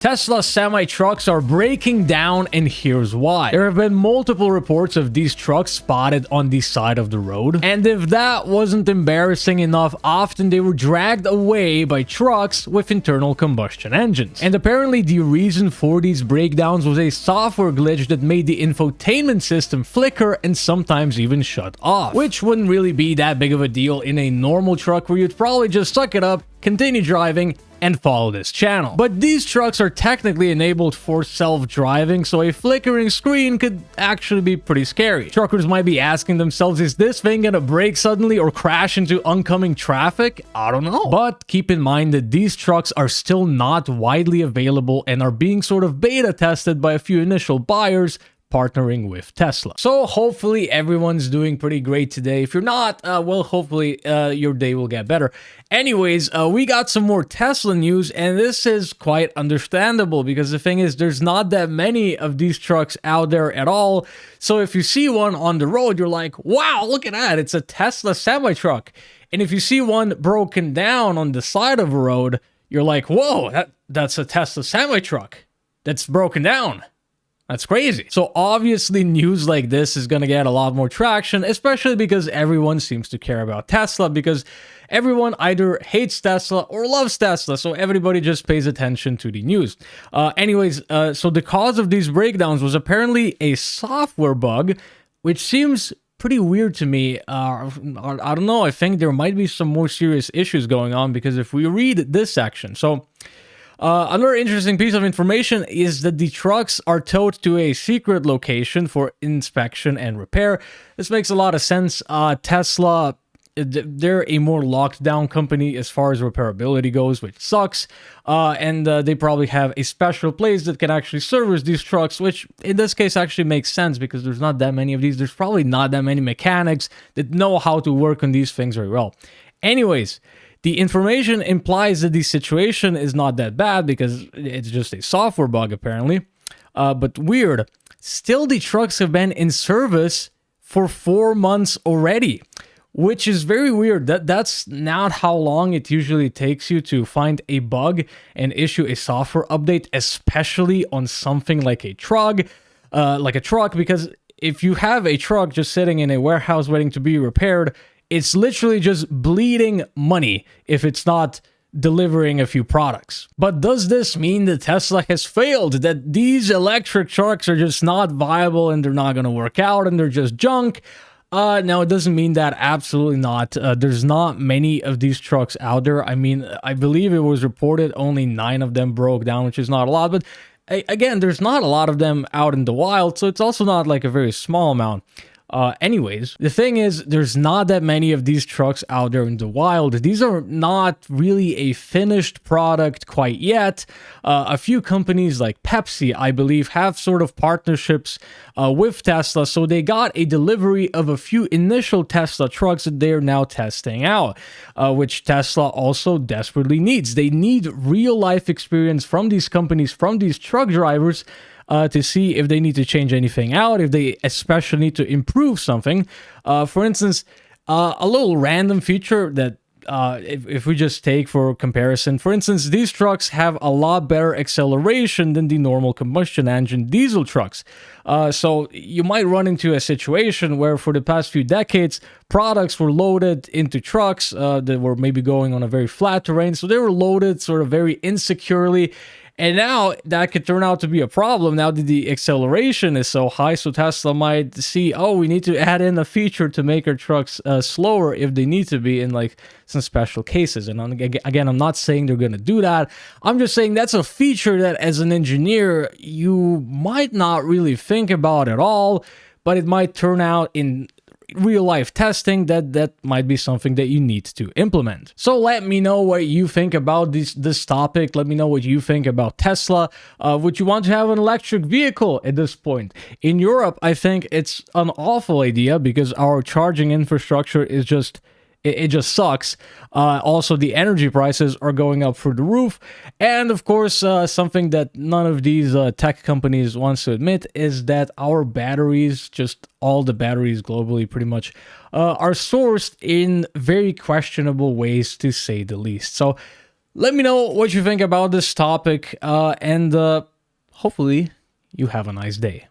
Tesla semi-trucks are breaking down, and here's why. There have been multiple reports of these trucks spotted on the side of the road, and if that wasn't embarrassing enough, often they were dragged away by trucks with internal combustion engines. And apparently the reason for these breakdowns was a software glitch that made the infotainment system flicker and sometimes even shut off, which wouldn't really be that big of a deal in a normal truck where you'd probably just suck it up, continue driving, and follow this channel. But these trucks are technically enabled for self-driving, so a flickering screen could actually be pretty scary. Truckers might be asking themselves, is this thing gonna break suddenly or crash into oncoming traffic? I don't know. But keep in mind that these trucks are still not widely available and are being sort of beta tested by a few initial buyers partnering with Tesla. So hopefully everyone's doing pretty great today. If you're not, well, hopefully your day will get better. Anyways, we got some more Tesla news, and this is quite understandable because the thing is, there's not that many of these trucks out there at all. So if you see one on the road, you're like, wow, look at that, it's a Tesla semi-truck. And if you see one broken down on the side of a road, you're like, whoa, that's a Tesla semi-truck that's broken down. That's crazy. So obviously news like this is going to get a lot more traction, especially because everyone seems to care about Tesla, because everyone either hates Tesla or loves Tesla. So everybody just pays attention to the news. Anyways, so the cause of these breakdowns was apparently a software bug, which seems pretty weird to me. I don't know. I think there might be some more serious issues going on, because if we read this section, so another interesting piece of information is that the trucks are towed to a secret location for inspection and repair. This makes a lot of sense. Tesla, they're a more locked down company as far as repairability goes, which sucks. And they probably have a special place that can actually service these trucks, which in this case actually makes sense because there's not that many of these. There's probably not that many mechanics that know how to work on these things very well. Anyways, the information implies that the situation is not that bad because it's just a software bug apparently. But weird, still the trucks have been in service for 4 months already, which is very weird. That's not how long it usually takes you to find a bug and issue a software update, especially on something like a truck, because if you have a truck just sitting in a warehouse waiting to be repaired, it's literally just bleeding money if it's not delivering a few products. But does this mean that Tesla has failed? That these electric trucks are just not viable and they're not going to work out and they're just junk? No, it doesn't mean that. Absolutely not. There's not many of these trucks out there. I mean, I believe it was reported only 9 of them broke down, which is not a lot. But again, there's not a lot of them out in the wild, so it's also not like a very small amount. Anyways, the thing is, there's not that many of these trucks out there in the wild. These are not really a finished product quite yet. A few companies like Pepsi, I believe, have sort of partnerships with Tesla. So they got a delivery of a few initial Tesla trucks that they're now testing out, which Tesla also desperately needs. They need real life experience from these companies, from these truck drivers, to see if they need to change anything out, if they especially need to improve something. For instance, a little random feature that if we just take for comparison, for instance, these trucks have a lot better acceleration than the normal combustion engine diesel trucks. So you might run into a situation where for the past few decades, products were loaded into trucks that were maybe going on a very flat terrain. So they were loaded sort of very insecurely. And now that could turn out to be a problem now that the acceleration is so high. So Tesla might see, oh, we need to add in a feature to make our trucks slower if they need to be in like some special cases. And again, I'm not saying they're going to do that. I'm just saying that's a feature that as an engineer, you might not really think about at all, but it might turn out in real life testing that might be something that you need to implement. So let me know what you think about this topic. Let me know what you think about Tesla. Would you want to have an electric vehicle at this point? In Europe, I think it's an awful idea because our charging infrastructure is just it just sucks. Also, the energy prices are going up through the roof. And of course, something that none of these tech companies wants to admit is that our batteries, just all the batteries globally pretty much, are sourced in very questionable ways, to say the least. So Let me know what you think about this topic, and hopefully you have a nice day.